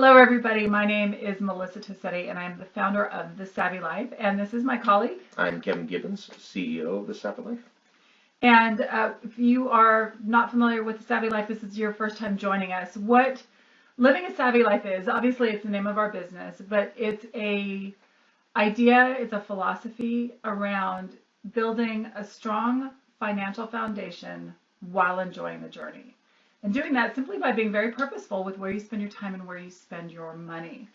Hello, everybody. My name is Melissa Tosetti, and I'm the founder of The Savvy Life. And this is my colleague. I'm Kevin Gibbons, CEO of The Savvy Life. And if you are not familiar with The Savvy Life, this is your first time joining us. What living a savvy life is, obviously it's the name of our business, but it's a idea, it's a philosophy around building a strong financial foundation while enjoying the journey. And doing that simply by being very purposeful with where you spend your time and where you spend your money.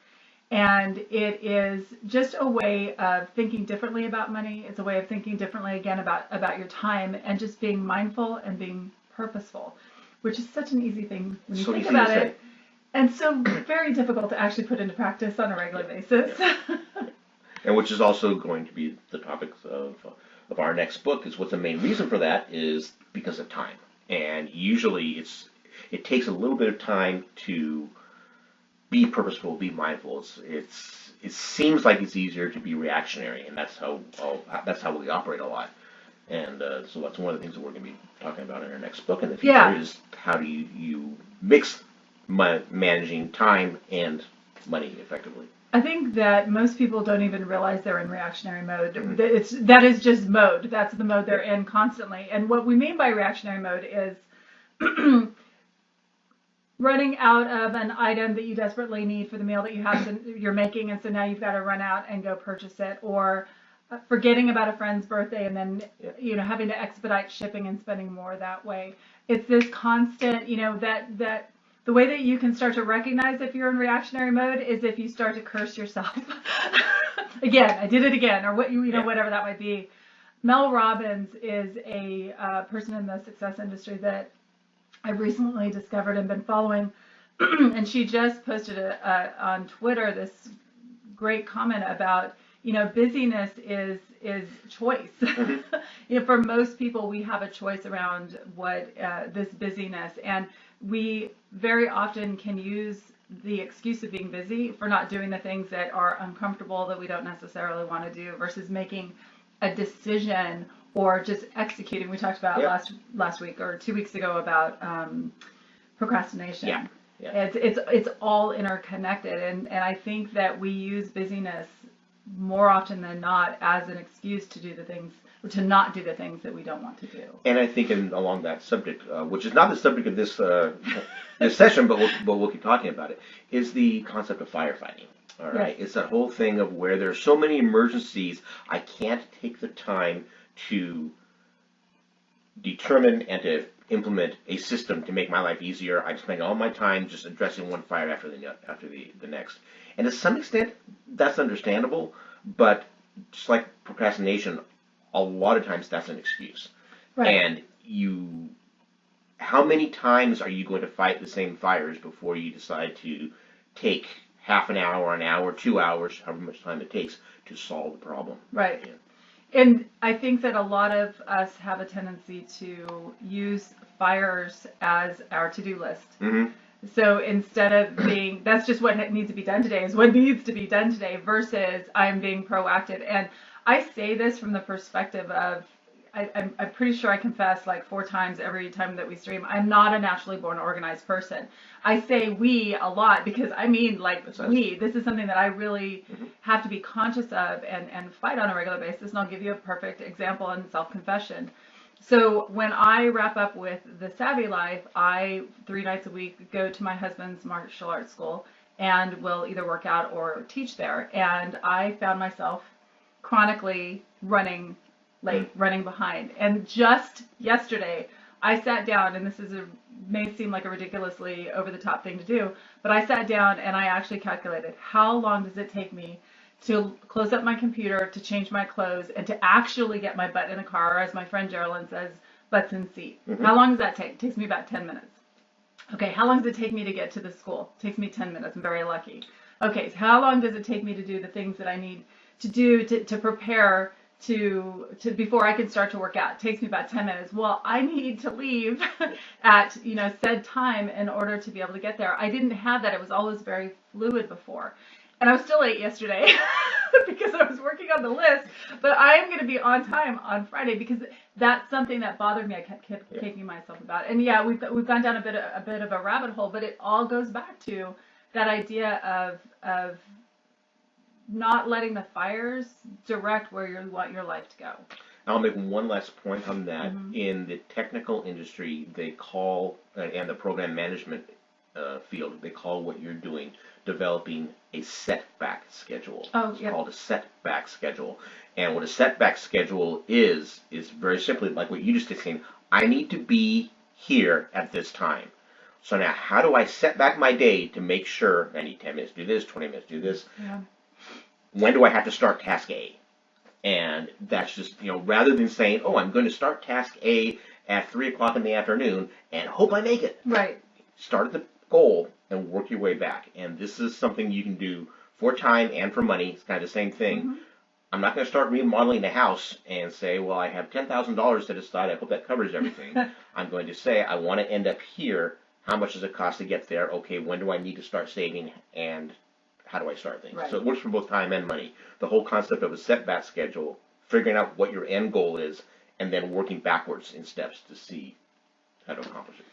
And it is just a way of thinking differently about money. It's a way of thinking differently, again, about your time and just being mindful and being purposeful, which is such an easy thing when you think about it. And so very difficult to actually put into practice on a regular basis. And which is also going to be the topic of our next book, is what the main reason for that is because of time. And usually it takes a little bit of time to be purposeful, be mindful. It seems like it's easier to be reactionary, and that's how we operate a lot. And so that's one of the things that we're going to be talking about in our next book in the future is how do you mix managing time and money effectively. I think that most people don't even realize they're in reactionary mode. That is just mode. That's the mode they're in constantly. And what we mean by reactionary mode is running out of an item that you desperately need for the meal that you're making, and so now you've got to run out and go purchase it, or forgetting about a friend's birthday and then having to expedite shipping and spending more that way. It's this constant, that the way that you can start to recognize if you're in reactionary mode is if you start to curse yourself. Again, I did it again, or whatever that might be. Mel Robbins is a person in the success industry that I've recently discovered and been following, and she just posted on Twitter this great comment about, busyness is choice. For most people, we have a choice around what this busyness, and we very often can use the excuse of being busy for not doing the things that are uncomfortable, that we don't necessarily want to do, versus making a decision or just executing. We talked about last week or 2 weeks ago about procrastination. Yeah. It's all interconnected, and I think that we use busyness more often than not as an excuse to do the things, or to not do the things that we don't want to do. And I think along that subject, which is not the subject of this this session, but we'll keep talking about it, is the concept of firefighting. All right, It's that whole thing of where there's so many emergencies, I can't take the time to determine and to implement a system to make my life easier. I'm spending all my time just addressing one fire after the next. And to some extent, that's understandable, but just like procrastination, a lot of times that's an excuse. Right. And how many times are you going to fight the same fires before you decide to take half an hour, 2 hours, however much time it takes to solve the problem? Right. Yeah. And I think that a lot of us have a tendency to use fires as our to-do list. Mm-hmm. So instead of that's just what needs to be done today, is what needs to be done today, versus I'm being proactive. And I say this from the perspective of, I'm pretty sure I confess like 4 times every time that we stream, I'm not a naturally born organized person. I say we a lot because I mean like we. This is something that I really have to be conscious of and fight on a regular basis. And I'll give you a perfect example in self-confession. So when I wrap up with The Savvy Life, I 3 nights a week go to my husband's martial arts school and will either work out or teach there. And I found myself chronically running late, running behind. And just yesterday, I sat down, and this may seem like a ridiculously over-the-top thing to do, but I sat down and I actually calculated how long does it take me to close up my computer, to change my clothes, and to actually get my butt in a car, or as my friend Geraldine says, butts in seat. How long does that take? It takes me about 10 minutes. Okay, how long does it take me to get to the school? It takes me 10 minutes. I'm very lucky. Okay, so how long does it take me to do the things that I need to do to prepare to before I can start to work out? It takes me about 10 minutes. Well, I need to leave at said time in order to be able to get there. I didn't have that. It was always very fluid before. And I was still late yesterday because I was working on the list, but I am going to be on time on Friday because that's something that bothered me. I kept kicking myself about. And yeah, we've gone down a bit of a rabbit hole, but it all goes back to that idea of not letting the fires direct where you want your life to go. I'll make one last point on that. In the technical industry, they call, and the program management field, they call what you're doing developing a setback schedule. It's called a setback schedule. And what a setback schedule is very simply like what you just did saying, I need to be here at this time. So now how do I set back my day to make sure I need 10 minutes to do this, 20 minutes to do this? Yeah. When do I have to start task A? And that's just, rather than saying, oh, I'm going to start task A at 3 o'clock in the afternoon and hope I make it. Right. Start at the goal and work your way back. And this is something you can do for time and for money. It's kind of the same thing. I'm not going to start remodeling the house and say, well, I have $10,000 set aside. I hope that covers everything. I'm going to say, I want to end up here. How much does it cost to get there? Okay, when do I need to start saving, and how do I start things? Right. So it works for both time and money. The whole concept of a setback schedule, figuring out what your end goal is, and then working backwards in steps to see how to accomplish it.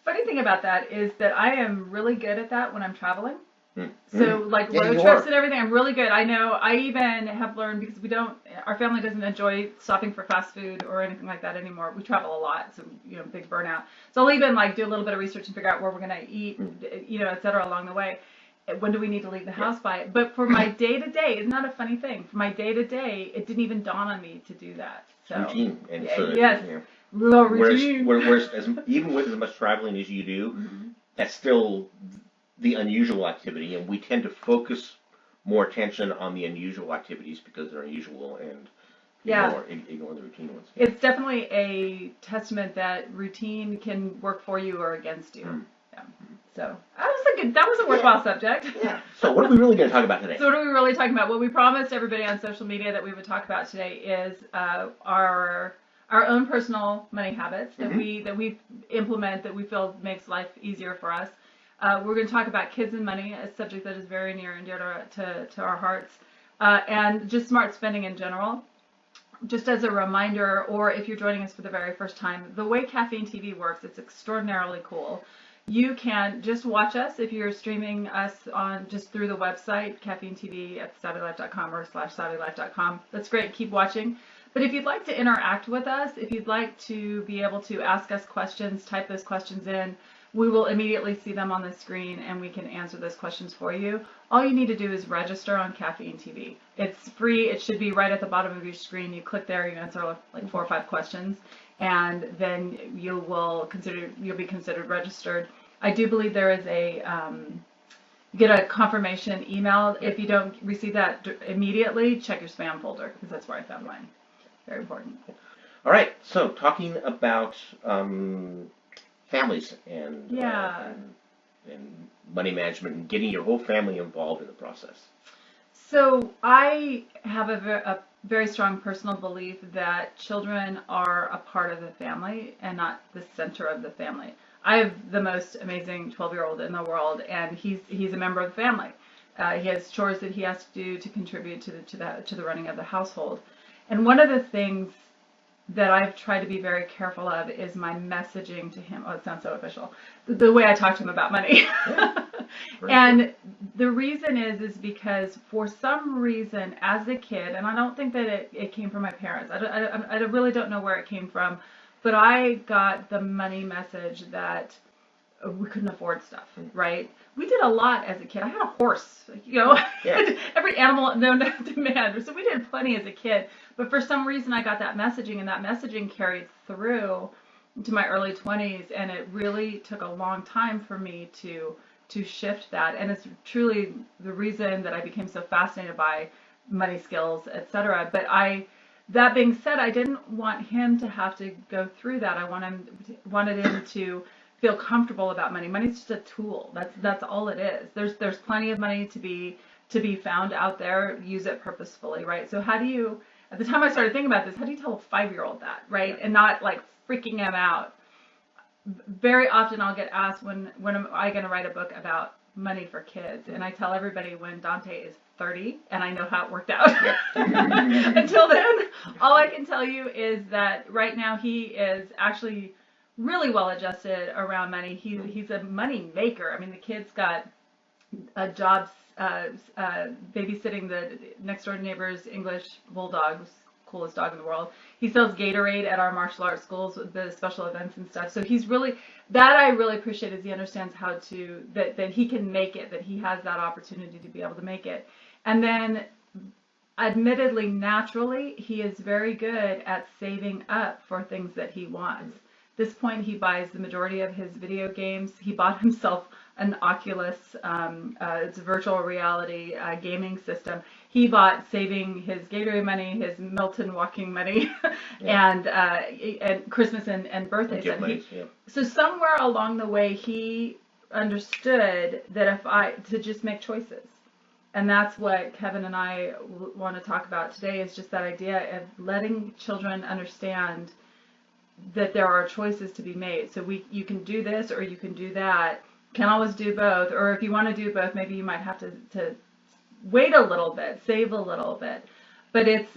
Funny thing about that is that I am really good at that when I'm traveling. Mm-hmm. So like road trips and everything, I'm really good. I know I even have learned, because our family doesn't enjoy stopping for fast food or anything like that anymore. We travel a lot, so big burnout. So I'll even like do a little bit of research and figure out where we're going to eat, et cetera, along the way. When do we need to leave the house by? But for my day-to-day, isn't that a funny thing? For my day-to-day, it didn't even dawn on me to do that. So, routine. And so, yes. Low routine. Whereas even with as much traveling as you do, that's still the unusual activity, and we tend to focus more attention on the unusual activities because they're unusual and ignore the routine ones. It's definitely a testament that routine can work for you or against you. Yeah. So that was a worthwhile subject. Yeah. So what are we really going to talk about today? So what are we really talking about? What we promised everybody on social media that we would talk about today is our own personal money habits that we implement, that we feel makes life easier for us. We're going to talk about kids and money, a subject that is very near and dear to our hearts, and just smart spending in general. Just as a reminder, or if you're joining us for the very first time, the way Caffeine TV works, it's extraordinarily cool. You can just watch us if you're streaming us on just through the website, Caffeine TV at savvylife.com or /savvylife.com. That's great. Keep watching. But if you'd like to interact with us, if you'd like to be able to ask us questions, type those questions in, we will immediately see them on the screen and we can answer those questions for you. All you need to do is register on Caffeine TV. It's free. It should be right at the bottom of your screen. You click there, you answer like 4 or 5 questions, and then you'll be considered registered. I do believe there is you get a confirmation email. If you don't receive that immediately, check your spam folder, because that's where I found mine. Very important. All right. So talking about families and money management and getting your whole family involved in the process. So I have a very strong personal belief that children are a part of the family and not the center of the family. I have the most amazing 12-year-old in the world, and he's a member of the family. He has chores that he has to do to contribute to the running of the household. And one of the things that I've tried to be very careful of is my messaging to him. Oh, it sounds so official. The way I talk to him about money. And the reason is because for some reason as a kid, and I don't think that it came from my parents. I really don't know where it came from, but I got the money message that we couldn't afford stuff, right? We did a lot as a kid. I had a horse, every animal known to man. So we did plenty as a kid. But for some reason, I got that messaging, and that messaging carried through into my early 20s, and it really took a long time for me to shift that. And it's truly the reason that I became so fascinated by money skills, etc. But that being said, I didn't want him to have to go through that. I wanted him to feel comfortable about money. Money's just a tool. That's all it is. There's plenty of money to be found out there. Use it purposefully, right? So how do you? At the time I started thinking about this, how do you tell a 5-year-old that, right? And not like freaking him out. Very often I'll get asked when am I going to write a book about money for kids, and I tell everybody when Dante is 30, and I know how it worked out. Until then, all I can tell you is that right now he is actually really well adjusted around money. He's a money maker. I mean, the kid's got jobs babysitting the next door neighbor's English bulldog, coolest dog in the world. He sells Gatorade at our martial arts schools with the special events and stuff. So he's really, that I really appreciate, is he understands how to, that he can make it, that he has that opportunity to be able to make it. And then admittedly, naturally, he is very good at saving up for things that he wants. At this point, he buys the majority of his video games. He bought himself an Oculus, it's a virtual reality gaming system. He bought, saving his Gatorade money, his Milton walking money, and Christmas and birthdays. So somewhere along the way, he understood that to just make choices. And that's what Kevin and I want to talk about today, is just that idea of letting children understand that there are choices to be made. So you can do this or you can do that. Can't always do both. Or if you want to do both, maybe you might have to wait a little bit, save a little bit. But it's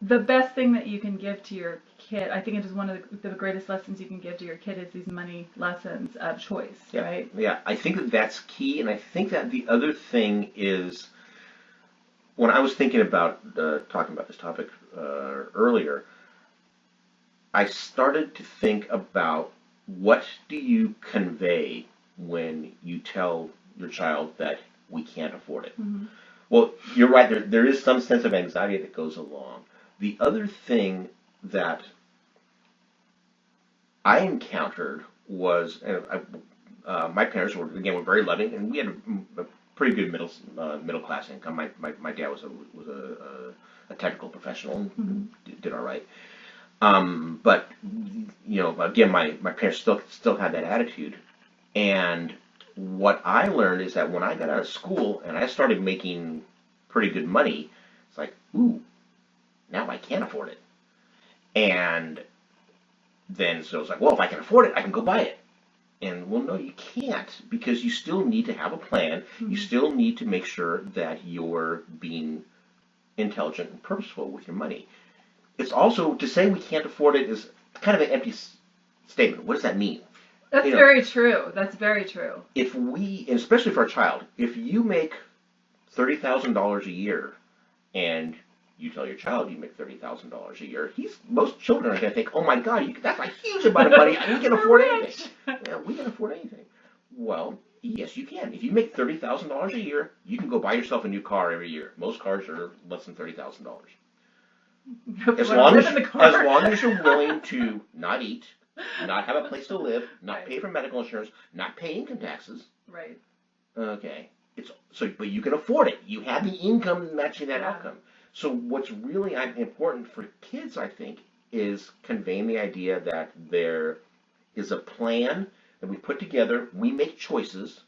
the best thing that you can give to your kid. I think it is one of the greatest lessons you can give to your kid, is these money lessons of choice, right? Yeah, I think that's key. And I think that the other thing is, when I was thinking about talking about this topic earlier, I started to think about, what do you convey when you tell your child that we can't afford it? Mm-hmm. Well, you're right. There is some sense of anxiety that goes along. The other thing that I encountered was, my parents were very loving, and we had a pretty good middle class income. My dad was a technical professional and did all right. But again, my parents still had that attitude. And what I learned is that when I got out of school and I started making pretty good money, it's like, ooh, now I can't afford it. And then so it's like, well, if I can afford it, I can go buy it. And well, no, you can't, because you still need to have a plan. Mm-hmm. You still need to make sure that you're being intelligent and purposeful with your money. It's also, to say we can't afford it is kind of an empty statement. What does that mean? That's very true. That's very true. If we, and especially for a child, if you make $30,000 a year, and you tell your child you make $30,000 a year, most children are going to think, oh my God, that's a huge amount of money. We can afford anything. Yeah, we can afford anything. Well, yes, you can. If you make $30,000 a year, you can go buy yourself a new car every year. Most cars are less than $30,000. As long as you're willing to not eat, not have a place to live, not pay for medical insurance, not pay income taxes. Right. Okay. But you can afford it. You have the income matching that outcome. So what's really important for kids, I think, is conveying the idea that there is a plan that we put together. We make choices,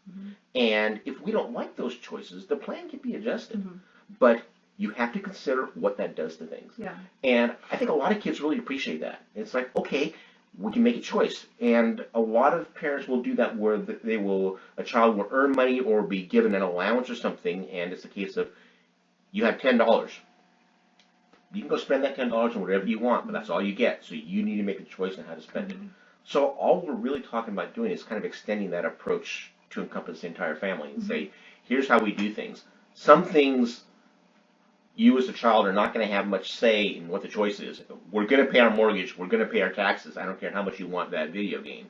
and if we don't like those choices, the plan can be adjusted. Mm-hmm. But you have to consider what that does to things. Yeah. And I think a lot of kids really appreciate that. It's like, okay, we can make a choice. And a lot of parents will do that, where a child will earn money or be given an allowance or something, and it's a case of, you have $10. You can go spend that $10 on whatever you want, but that's all you get. So you need to make a choice on how to spend it. So all we're really talking about doing is kind of extending that approach to encompass the entire family and say, here's how we do things. Some things you as a child are not going to have much say in what the choice is. We're going to pay our mortgage. We're going to pay our taxes. I don't care how much you want that video game.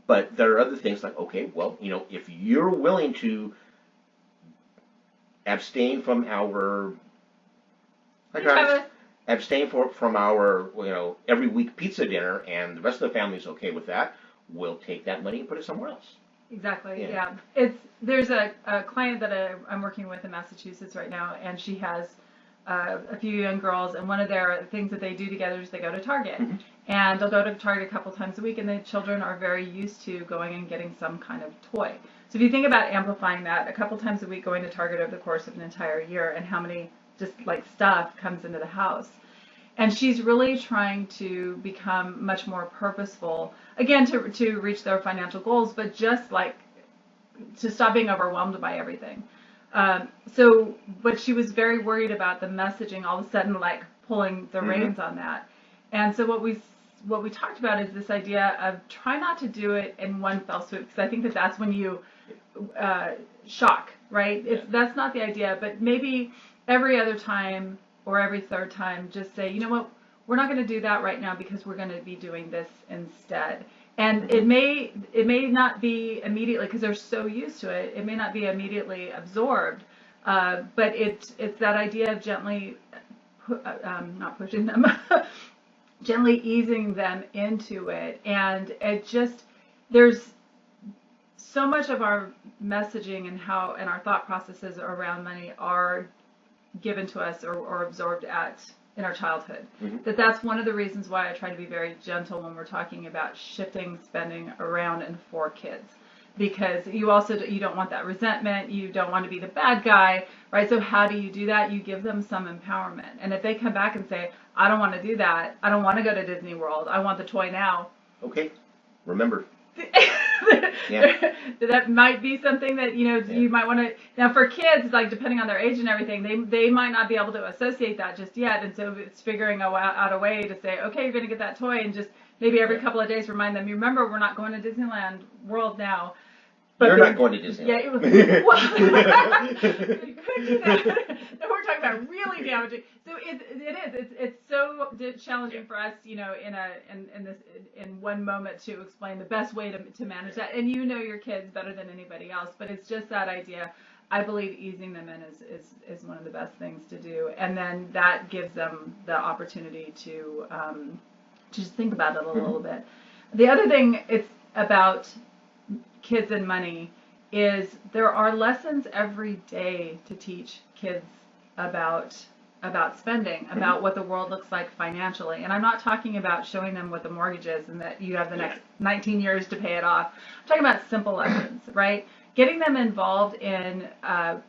But there are other things like, okay, well, if you're willing to abstain from our every week pizza dinner, and the rest of the family is okay with that, we'll take that money and put it somewhere else. Exactly. Yeah. There's a client that I'm working with in Massachusetts right now, and she has a few young girls, and one of their things that they do together is they go to Target, and they'll go to Target a couple times a week, and the children are very used to going and getting some kind of toy. So if you think about amplifying that, a couple times a week going to Target over the course of an entire year, and how many just like stuff comes into the house. And she's really trying to become much more purposeful, again, to reach their financial goals, but just like to stop being overwhelmed by everything. But she was very worried about the messaging all of a sudden, like pulling the reins on that. And so what we talked about is this idea of try not to do it in one fell swoop, because I think that's when you shock, right? That's not the idea, but maybe every other time or every third time, just say, you know what, we're not going to do that right now because we're going to be doing this instead. And it may not be immediately, because they're so used to it, it may not be immediately absorbed, but it's that idea of gently, not pushing them, gently easing them into it. And it just, there's so much of our messaging and our thought processes around money are given to us or absorbed in our childhood. That's one of the reasons why I try to be very gentle when we're talking about shifting spending around and for kids, because you don't want that resentment, you don't want to be the bad guy, right? So how do you do that? You give them some empowerment. And if they come back and say, I don't want to do that, I don't want to go to Disney World, I want the toy now. Okay, remember. That might be something that you might want to. Now for kids, like depending on their age and everything, they might not be able to associate that just yet, and so it's figuring out a way to say, okay, you're going to get that toy, and just maybe every couple of days remind them, you remember, we're not going to Disneyland World now. But you're not going to Disneyland. Yeah, well, you could do that. No, we're talking about really damaging. So it's so challenging for us, in one moment to explain the best way to manage that. And your kids better than anybody else, but it's just that idea. I believe easing them in is one of the best things to do, and then that gives them the opportunity to just think about it a little bit. The other thing it's about kids and money is there are lessons every day to teach kids about spending, about what the world looks like financially. And I'm not talking about showing them what the mortgage is and that you have the next 19 years to pay it off. I'm talking about simple lessons, right? Getting them involved in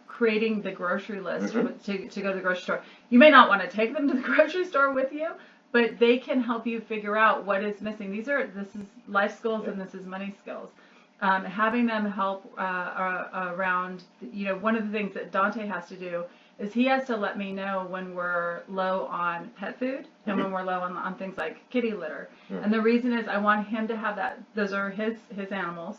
creating the grocery list to go to the grocery store. You may not want to take them to the grocery store with you, but they can help you figure out what is missing. This is life skills and this is money skills. Having them help around, one of the things that Dante has to do is he has to let me know when we're low on pet food and when we're low on things like kitty litter. And the reason is I want him to have that. Those are his animals.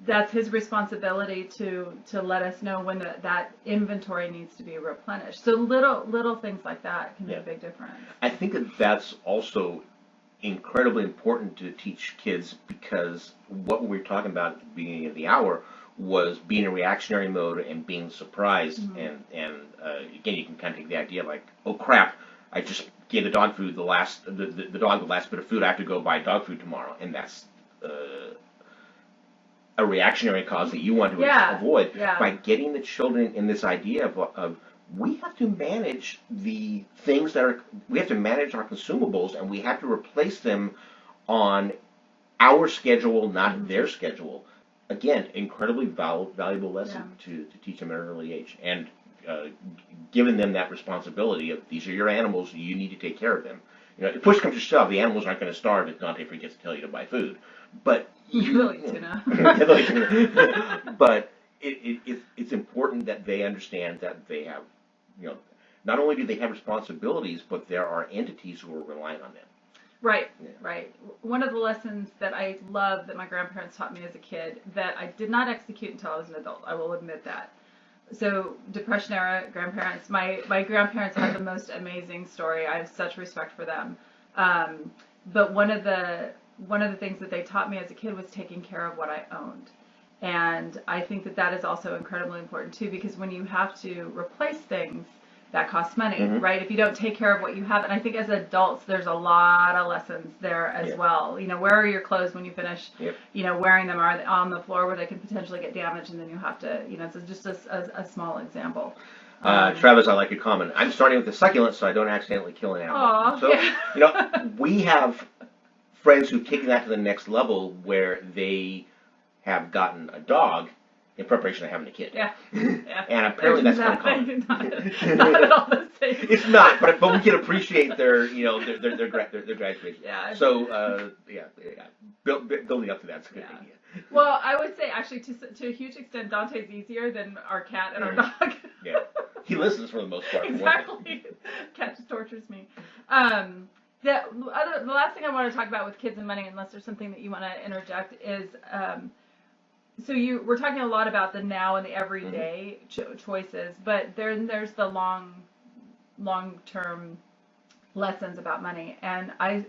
That's his responsibility to let us know when that inventory needs to be replenished. So little things like that can make a big difference. I think that's also incredibly important to teach kids, because what we were talking about at the beginning of the hour was being in reactionary mode and being surprised. And again, you can kind of take the idea like, oh crap, I just gave the dog food the dog the last bit of food, I have to go buy dog food tomorrow, and that's a reactionary cause that you want to avoid by getting the children in this idea of we have to manage the things we have to manage our consumables, and we have to replace them on our schedule, not their schedule. Again, incredibly valuable lesson to teach them at an early age, and giving them that responsibility of these are your animals, you need to take care of them. If push comes to shove, the animals aren't going to starve if Dante forgets to tell you to buy food. But but it's important that they understand that they have, not only do they have responsibilities, but there are entities who are relying on them. Right. One of the lessons that I love that my grandparents taught me as a kid that I did not execute until I was an adult, I will admit that. So Depression era grandparents, my grandparents had the most amazing story. I have such respect for them. But one of the things that they taught me as a kid was taking care of what I owned. And I think that is also incredibly important too, because when you have to replace things, that costs money, right? If you don't take care of what you have, and I think as adults, there's a lot of lessons there as well. Where are your clothes when you finish, wearing them? Are they on the floor where they can potentially get damaged, and then you have to, so just a small example. Travis, I like your comment. I'm starting with the succulent so I don't accidentally kill an animal. So, we have friends who've taken that to the next level where they have gotten a dog in preparation of having a kid. And apparently that's kind of common. Not at all the same. It's not, but we can appreciate their graduation. So building up to that's a good idea. Well, I would say actually to a huge extent, Dante's easier than our cat and our dog. He listens for the most part. Exactly. Cat just tortures me. The last thing I want to talk about with kids and money, unless there's something that you want to interject, is so we're talking a lot about the now and the everyday choices, but there's the long-term lessons about money. And I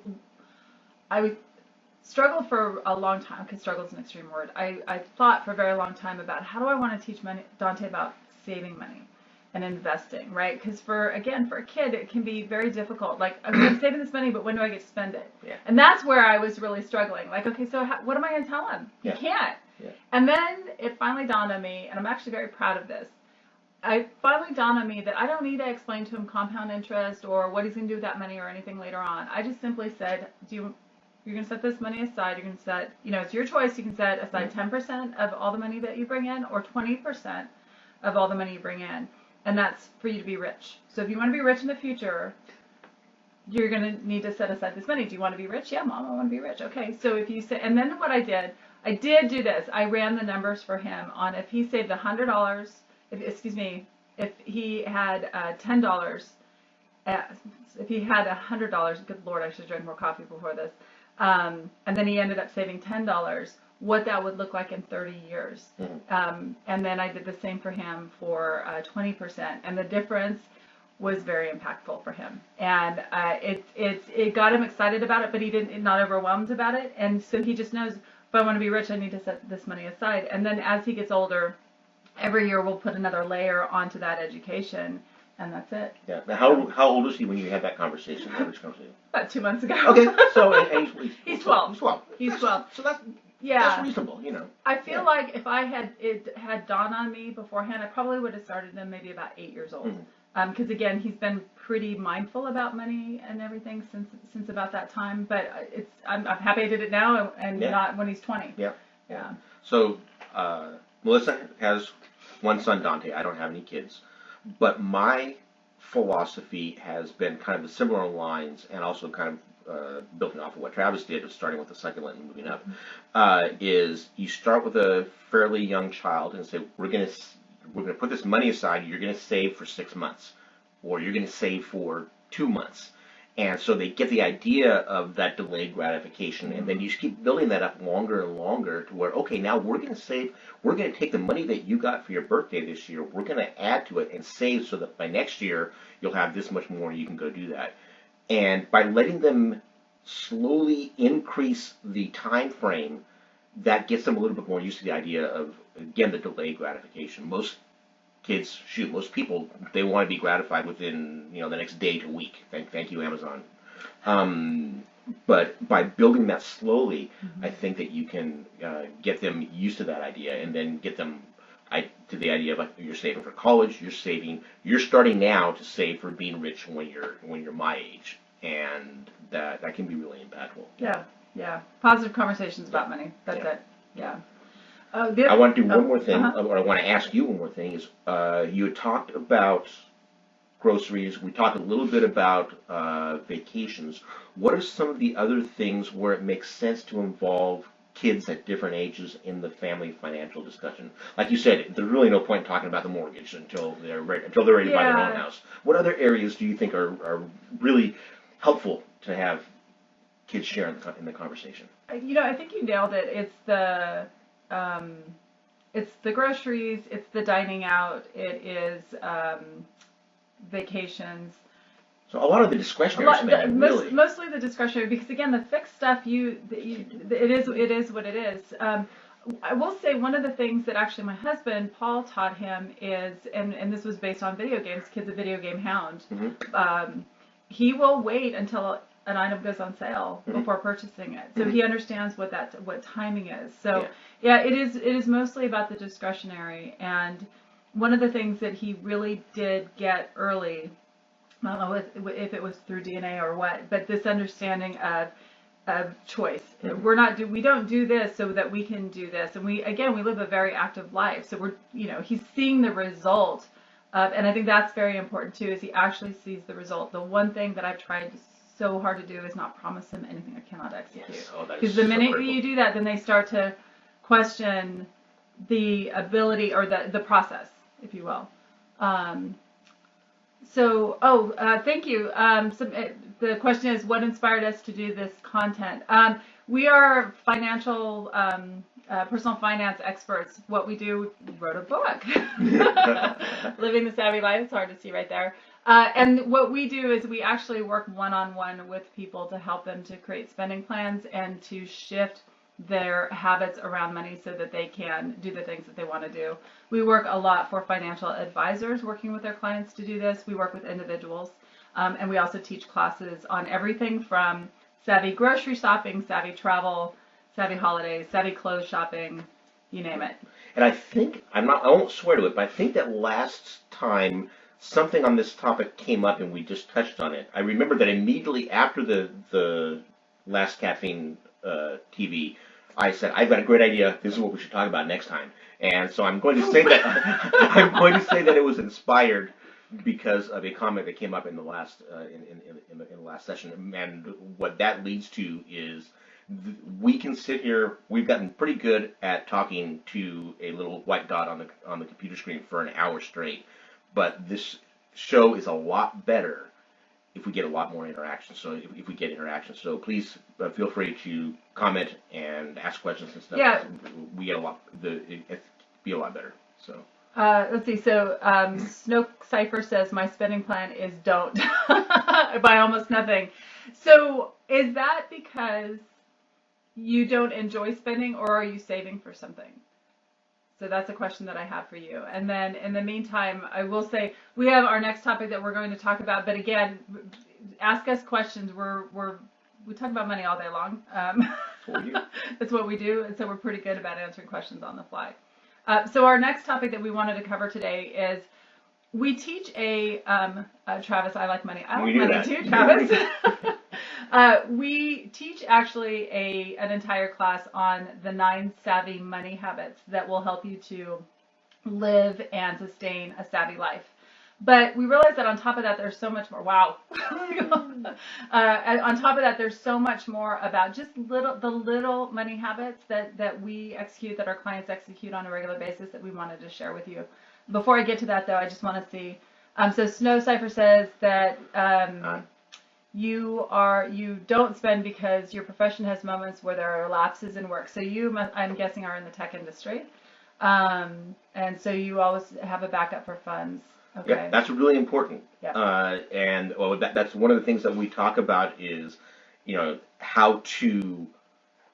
struggled for a long time, because struggle is an extreme word. I thought for a very long time about how do I want to teach Dante about saving money and investing, right? Because for a kid, it can be very difficult. Like, I'm saving this money, but when do I get to spend it? Yeah. And that's where I was really struggling. Like, okay, so what am I going to tell him? He can't. Yeah. And then it finally dawned on me, and I'm actually very proud of this. It finally dawned on me that I don't need to explain to him compound interest or what he's going to do with that money or anything later on. I just simply said, you're going to set this money aside. You're going to set, it's your choice. You can set aside 10% of all the money that you bring in, or 20% of all the money you bring in. And that's for you to be rich. So if you want to be rich in the future, you're going to need to set aside this money. Do you want to be rich? Yeah, Mom, I want to be rich. Okay, so if you say, and then what I did do this. I ran the numbers for him on if he saved $100, if he had $10, if he had $100, good Lord, I should have drank more coffee before this, and then he ended up saving $10, what that would look like in 30 years. And then I did the same for him for 20%, and the difference was very impactful for him. And it got him excited about it, but he not overwhelmed about it. And so he just knows, if I want to be rich, I need to set this money aside. And then as he gets older, every year we'll put another layer onto that education, and that's it. Yeah. Now, how old was he when you had that conversation? About 2 months ago. Okay. So he's 12. He's 12. He's 12. So that's reasonable, I feel like if it had dawned on me beforehand, I probably would have started him maybe about 8 years old. Because again, he's been pretty mindful about money and everything since about that time. But I'm happy I did it now and not when he's 20. Yeah. Yeah. So Melissa has one son, Dante. I don't have any kids, but my philosophy has been kind of similar lines, and also kind of building off of what Travis did, of starting with the succulent and moving up. Is you start with a fairly young child and say, we're going to put this money aside. You're going to save for 6 months, or you're going to save for 2 months. And so they get the idea of that delayed gratification, and then you just keep building that up longer and longer to where, okay, now we're going to save, we're going to take the money that you got for your birthday this year, we're going to add to it and save so that by next year you'll have this much more and you can go do that. And by letting them slowly increase the time frame, that gets them a little bit more used to the idea of, again, the delayed gratification. Most kids, most people, they want to be gratified within, the next day to week. Thank you, Amazon. But by building that slowly, I think that you can get them used to that idea, and then get them to the idea of, like, you're saving for college, you're starting now to save for being rich when you're my age, and that can be really impactful. Yeah. Positive conversations about money. That's it. Yeah. I want to do one more thing, or I want to ask you one more thing, is you had talked about groceries. We talked a little bit about vacations. What are some of the other things where it makes sense to involve kids at different ages in the family financial discussion? Like you said, there's really no point in talking about the mortgage until they're ready to buy their own house. What other areas do you think are really helpful to have kids share in the conversation? I think you nailed it. It's the groceries, it's the dining out, it is vacations. So a lot of the discretionary spending, really. Mostly the discretionary, because again, the fixed stuff, it is what it is. I will say one of the things that actually my husband, Paul, taught him is, and this was based on video games, kid's a video game hound. He will wait until an item goes on sale before purchasing it. So he understands what timing is. So it is mostly about the discretionary. And one of the things that he really did get early, I don't know if it was through DNA or what, but this understanding of choice. We don't do this so that we can do this. And we live a very active life. So he's seeing the result of, and I think that's very important too, is he actually sees the result. The one thing that I've tried so hard to do is not promise them anything I cannot execute. Yes. Oh, because the minute you do that, then they start to question the ability or the process, if you will. Thank you. The question is, what inspired us to do this content? We are financial personal finance experts. What we do, we wrote a book, Living the Savvy Life. It's hard to see right there. And what we do is we actually work one-on-one with people to help them to create spending plans and to shift their habits around money so that they can do the things that they want to do. We work a lot for financial advisors working with their clients to do this. We work with individuals. And we also teach classes on everything from savvy grocery shopping, savvy travel, savvy holidays, savvy clothes shopping, you name it. And I think, I won't swear to it, but I think that last time something on this topic came up and we just touched on it. I remember that immediately after the last caffeine TV, I said, I've got a great idea. This is what we should talk about next time. And so I'm going to say that I'm going to say that it was inspired because of a comment that came up in the last in the last session. And what that leads to is we can sit here. We've gotten pretty good at talking to a little white dot on the computer screen for an hour straight. But this show is a lot better if we get a lot more interaction. So if we get interaction, so please feel free to comment and ask questions and stuff. Yeah. We get a lot. It'd be a lot better. So. Let's see. So Snow Cipher says my spending plan is don't buy almost nothing. So is that because you don't enjoy spending, or are you saving for something? So that's a question that I have for you. And then in the meantime, I will say we have our next topic that we're going to talk about. But again, ask us questions. We talk about money all day long. That's what we do, and so we're pretty good about answering questions on the fly. So our next topic that we wanted to cover today is we teach Travis, I like money. I like money too, Travis. We teach actually an entire class on the 9 savvy money habits that will help you to live and sustain a savvy life. But we realize that on top of that, there's so much more. Wow. On top of that, there's so much more about just the little money habits that we execute, that our clients execute on a regular basis, that we wanted to share with you. Before I get to that, though, I just want to see. So Snow Cipher says that you don't spend because your profession has moments where there are lapses in work. So you, I'm guessing, are in the tech industry, and so you always have a backup for funds. Okay. Yeah, that's really important. Yeah. And that's one of the things that we talk about is, how to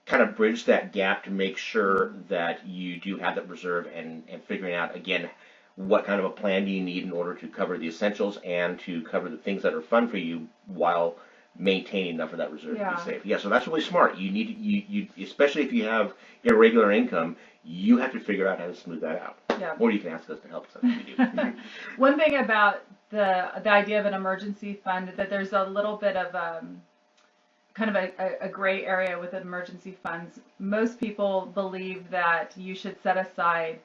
kind of bridge that gap to make sure that you do have that reserve, and figuring out, again, what kind of a plan do you need in order to cover the essentials and to cover the things that are fun for you while maintaining enough of that reserve to be safe. Yeah, so that's really smart. You need you especially if you have irregular income, you have to figure out how to smooth that out. Yeah. Or you can ask us to help us if you do. One thing about the idea of an emergency fund, that there's a little bit of kind of a gray area with emergency funds. Most people believe that you should set aside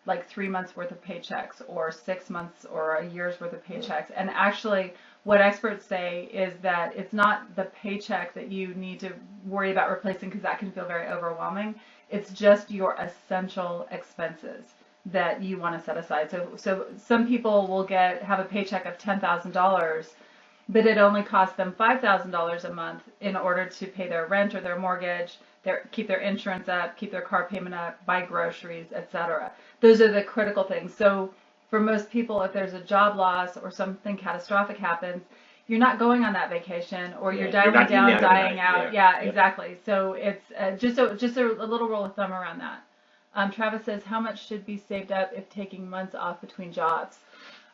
like 3 months worth of paychecks or 6 months or a year's worth of paychecks. And actually what experts say is that it's not the paycheck that you need to worry about replacing, because that can feel very overwhelming. It's just your essential expenses that you want to set aside. So some people will have a paycheck of $10,000, but it only costs them $5,000 a month in order to pay their rent or their mortgage, keep their insurance up, keep their car payment up, buy groceries, etc. Those are the critical things. So for most people, if there's a job loss or something catastrophic happens, you're not going on that vacation, or you're dying out. Yeah, exactly. So it's just a little rule of thumb around that. Travis says, how much should be saved up if taking months off between jobs?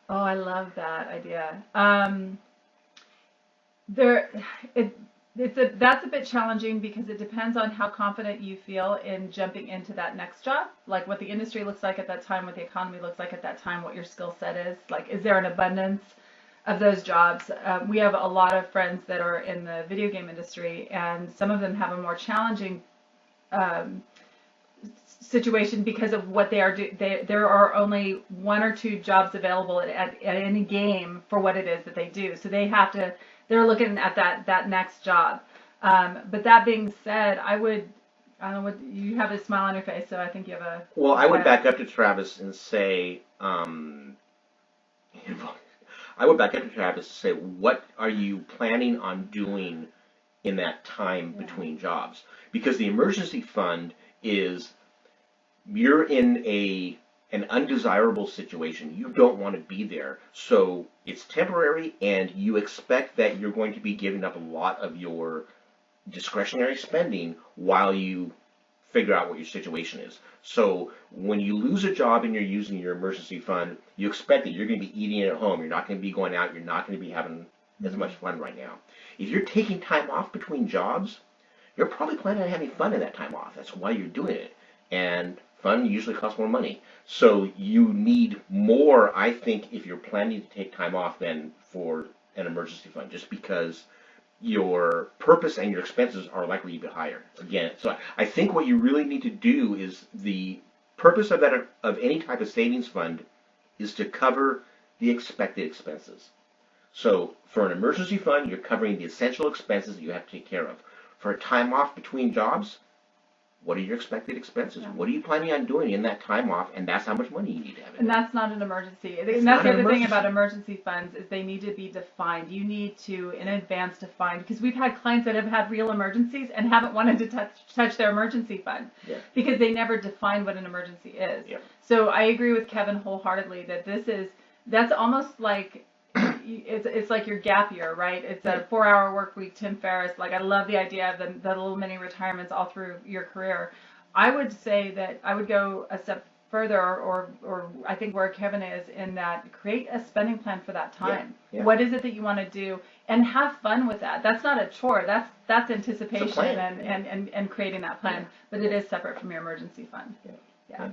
Oh, I love that idea. That's a bit challenging, because it depends on how confident you feel in jumping into that next job, like what the industry looks like at that time, what the economy looks like at that time, what your skill set is. Like, is there an abundance of those jobs? We have a lot of friends that are in the video game industry, and some of them have a more challenging situation because of what they are doing. There are only 1 or 2 jobs available at any game for what it is that they do. So they're looking at that next job. But that being said, I don't know what, you have a smile on your face, so I think you have a... Well, I would back up to Travis and say, what are you planning on doing in that time between jobs? Because the emergency fund is you're in an undesirable situation. You don't want to be there. So it's temporary, and you expect that you're going to be giving up a lot of your discretionary spending while you figure out what your situation is. So when you lose a job and you're using your emergency fund, you expect that you're going to be eating at home. You're not going to be going out. You're not going to be having as much fun right now. If you're taking time off between jobs, you're probably planning on having fun in that time off. That's why you're doing it. And fun usually costs more money. So you need more, I think, if you're planning to take time off than for an emergency fund, just because your purpose and your expenses are likely to be higher. Again, so I think what you really need to do is the purpose of any type of savings fund is to cover the expected expenses. So for an emergency fund, you're covering the essential expenses that you have to take care of. For a time off between jobs, what are your expected expenses? Yeah. What are you planning on doing in that time off? And that's how much money you need to have. And that's not an emergency. It's And that's the not an other thing emergency. about emergency funds is they need to be defined. You need to, in advance, define, because we've had clients that have had real emergencies and haven't wanted to touch their emergency fund Yeah. because they never defined what an emergency is. Yeah. So I agree with Kevin wholeheartedly that that's almost like, it's like your gap year, right? It's a 4-hour work week, Tim Ferriss. Like, I love the idea of the little mini retirements all through your career. I would say that I would go a step further, or I think where Kevin is in that, create a spending plan for that time. Yeah. What is it that you want to do, and have fun with that. That's not a chore. That's anticipation and creating that plan. Yeah. But it is separate from your emergency fund. Yeah.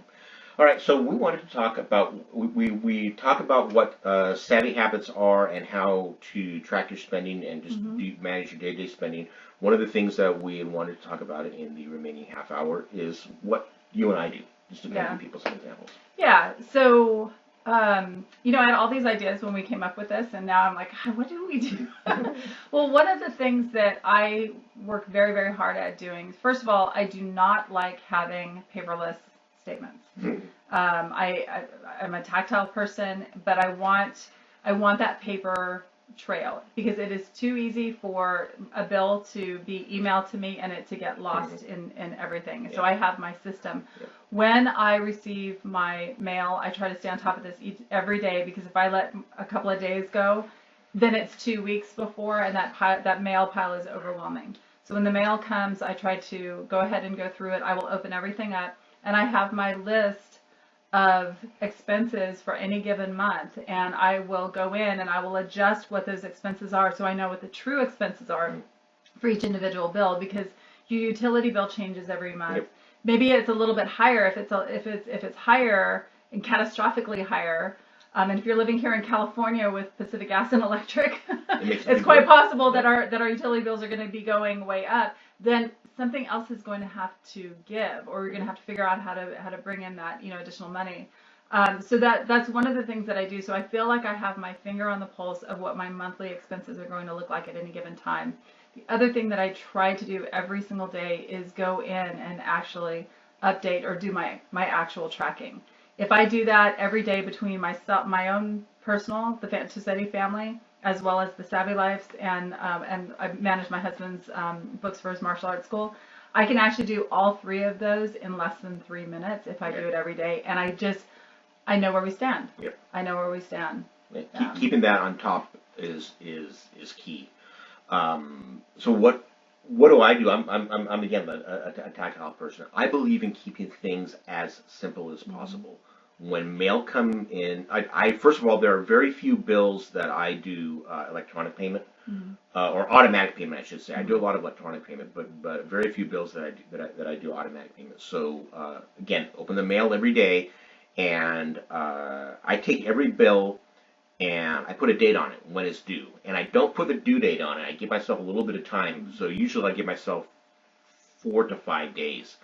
All right, so we wanted to talk about, we talk about what savvy habits are and how to track your spending and just manage your day-to-day spending. One of the things that we wanted to talk about in the remaining half hour is what you and I do, just to kind of give people some examples. Yeah, so, I had all these ideas when we came up with this, and now I'm like, what do we do? Well, one of the things that I work very, very hard at doing, first of all, I do not like having paperless statements. I'm a tactile person, but I want that paper trail, because it is too easy for a bill to be emailed to me and it to get lost in everything. So I have my system. When I receive my mail, I try to stay on top of this every day, because if I let a couple of days go, then it's 2 weeks before, and that mail pile is overwhelming. So when the mail comes, I try to go ahead and go through it. I will open everything up, and I have my list of expenses for any given month, and I will go in and I will adjust what those expenses are, so I know what the true expenses are for each individual bill, because your utility bill changes every month. Yep. Maybe it's a little bit higher if it's higher and catastrophically higher. And if you're living here in California with Pacific Gas and Electric, it's quite possible that our utility bills are going to be going way up. Then something else is going to have to give, or you're going to have to figure out how to bring in that additional money. So that's one of the things that I do. So I feel like I have my finger on the pulse of what my monthly expenses are going to look like at any given time. The other thing that I try to do every single day is go in and actually update or do my actual tracking. If I do that every day between myself, my own personal, the Tosetti family, as well as the Savvy Lives, and I manage my husband's books for his martial arts school, I can actually do all three of those in less than 3 minutes if I do it every day, and I know where we stand. Yep. I know where we stand. Keeping that on top is key. So what do I do? I'm again a tactile person. I believe in keeping things as simple as possible. When mail come in, I first of all, there are very few bills that I do electronic payment or automatic payment, I should say. I do a lot of electronic payment, but very few bills that I do automatic payment. So again, open the mail every day, and I take every bill and I put a date on it when it's due, and I don't put the due date on it. I give myself a little bit of time. So usually I give myself 4 to 5 days.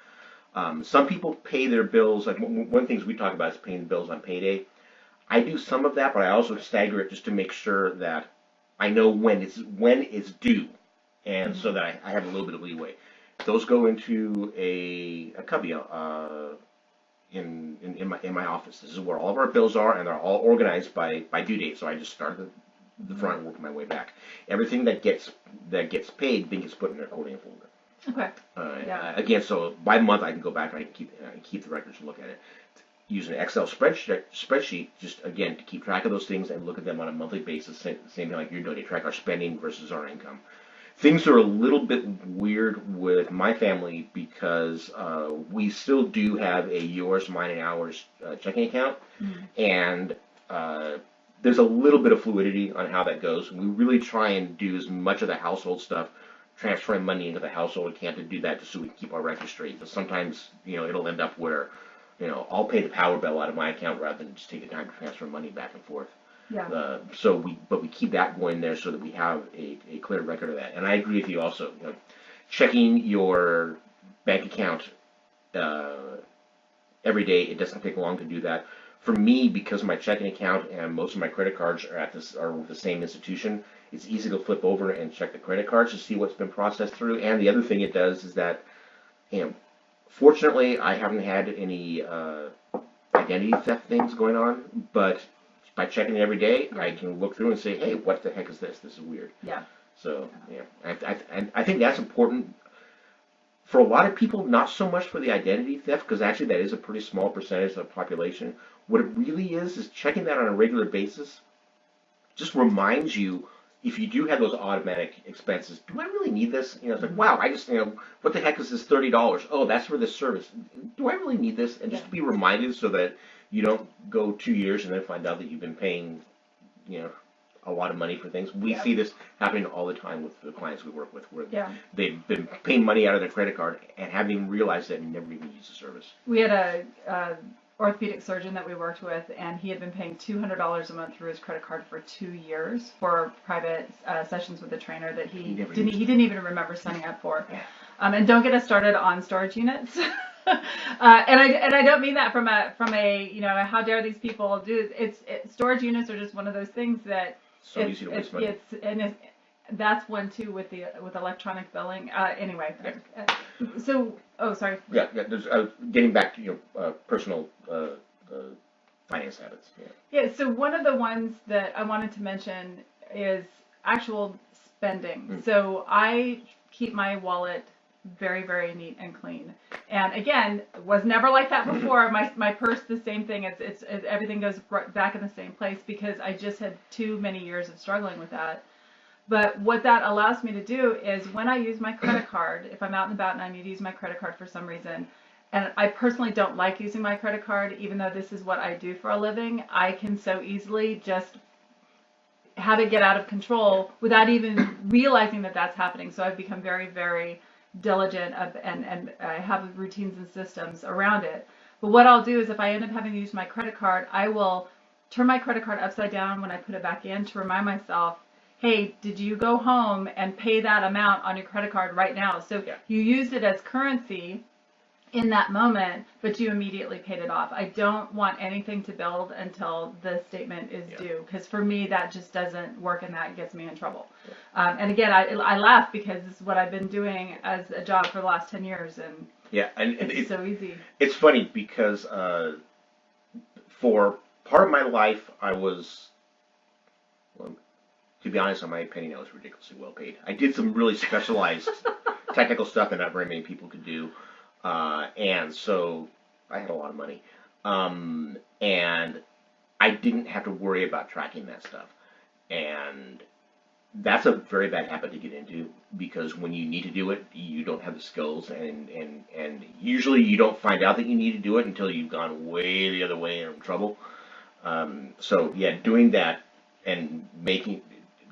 Some people pay their bills, like one of the things we talk about is paying the bills on payday. I do some of that, but I also stagger it just to make sure that I know when it's due, and so that I have a little bit of leeway. Those go into a cubby in my office. This is where all of our bills are, and they're all organized by due date. So I just start at the front and work my way back. Everything that gets paid then gets put in their accordion folder. Okay. Again, so by month I can go back and I can keep the records and look at it. Using an Excel spreadsheet, just again to keep track of those things and look at them on a monthly basis. Same thing like you're doing, to track our spending versus our income. Things are a little bit weird with my family because we still do have a yours, mine, and ours checking account, and there's a little bit of fluidity on how that goes. We really try and do as much of the household stuff, transferring money into the household account to do that just so we can keep our records straight. But sometimes, it'll end up where, I'll pay the power bill out of my account rather than just take the time to transfer money back and forth. Yeah. But we keep that going there so that we have a clear record of that. And I agree with you also. Checking your bank account every day, it doesn't take long to do that. For me, because my checking account and most of my credit cards are with the same institution, it's easy to flip over and check the credit cards to see what's been processed through. And the other thing it does is that, fortunately, I haven't had any identity theft things going on, but by checking it every day, I can look through and say, hey, what the heck is this? This is weird. Yeah. So, I think that's important. For a lot of people, not so much for the identity theft, because actually that is a pretty small percentage of the population. What it really is checking that on a regular basis just reminds you, if you do have those automatic expenses, do I really need this? It's like, wow, I just, what the heck is this $30? Oh, that's for this service. Do I really need this? And just to be reminded so that you don't go 2 years and then find out that you've been paying, a lot of money for things. We see this happening all the time with the clients we work with, where they've been paying money out of their credit card and haven't even realized it and never even used the service. We had a orthopedic surgeon that we worked with, and he had been paying $200 a month through his credit card for 2 years for private sessions with a trainer that he didn't even remember signing up for. Yeah. And don't get us started on storage units. And I don't mean that from a how dare these people do it. Storage units are just one of those things that so easy to waste money. That's one too with electronic billing. Anyway, sorry. Yeah. There's, getting back to personal finance habits. Yeah. So one of the ones that I wanted to mention is actual spending. So I keep my wallet very, very neat and clean. And again, was never like that before. My purse, the same thing. It's everything goes back in the same place because I just had too many years of struggling with that. But what that allows me to do is when I use my credit card, if I'm out and about and I need to use my credit card for some reason, and I personally don't like using my credit card, even though this is what I do for a living, I can so easily just have it get out of control without even realizing that that's happening. So I've become very, very diligent and I have routines and systems around it. But what I'll do is if I end up having to use my credit card, I will turn my credit card upside down when I put it back in to remind myself, hey, did you go home and pay that amount on your credit card right now? So you used it as currency in that moment, but you immediately paid it off. I don't want anything to build until the statement is due, because for me that just doesn't work and that gets me in trouble. And again, I laugh because this is what I've been doing as a job for the last 10 years, and it's so easy. It's funny because for part of my life I was, well, to be honest, on my opinion, I was ridiculously well paid. I did some really specialized technical stuff that not very many people could do. And so I had a lot of money. And I didn't have to worry about tracking that stuff. And that's a very bad habit to get into because when you need to do it, you don't have the skills and usually you don't find out that you need to do it until you've gone way the other way and in trouble. So yeah, doing that and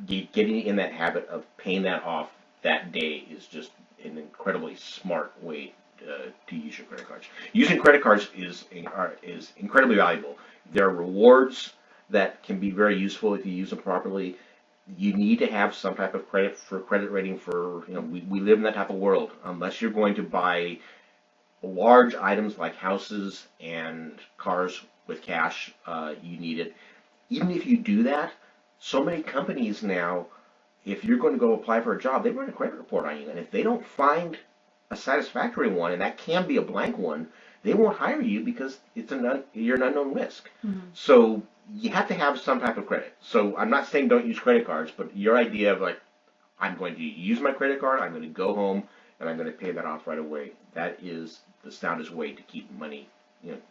getting in that habit of paying that off that day is just an incredibly smart way to use your credit cards. Using credit cards is incredibly valuable. There are rewards that can be very useful if you use them properly. You need to have some type of credit rating for, we live in that type of world. Unless you're going to buy large items like houses and cars with cash, you need it. Even if you do that, so many companies now, if you're going to go apply for a job, they run a credit report on you. And if they don't find a satisfactory one, and that can be a blank one, they won't hire you because you're an unknown risk. Mm-hmm. So you have to have some type of credit. So I'm not saying don't use credit cards, but your idea of like, I'm going to use my credit card, I'm going to go home and I'm going to pay that off right away. That is the soundest way to keep money.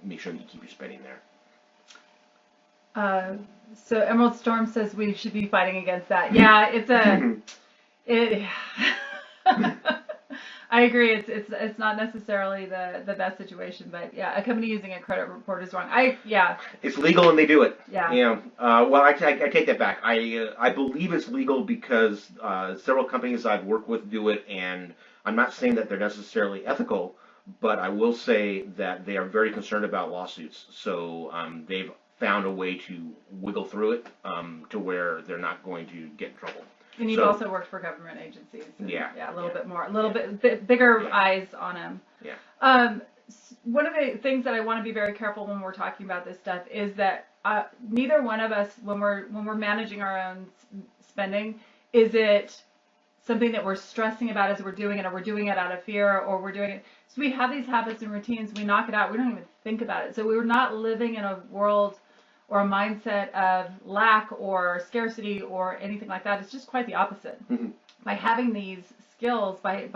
Make sure that you keep your spending there. So Emerald Storm says we should be fighting against that. Yeah, I agree. It's not necessarily the best situation, but yeah, a company using a credit report is wrong. It's legal and they do it. Yeah. Well, I take that back. I believe it's legal because several companies I've worked with do it, and I'm not saying that they're necessarily ethical, but I will say that they are very concerned about lawsuits. So they've found a way to wiggle through it to where they're not going to get in trouble. And you've also worked for government agencies. Yeah. Yeah, a little bit bigger eyes on them. Yeah. One of the things that I want to be very careful when we're talking about this stuff is that neither one of us, when we're managing our own spending, is it something that we're stressing about as we're doing it, or we're doing it out of fear, or we're doing it. So we have these habits and routines, we knock it out, we don't even think about it. So we're not living in a world or a mindset of lack or scarcity or anything like that. It's just quite the opposite. Mm-hmm. By having these skills, by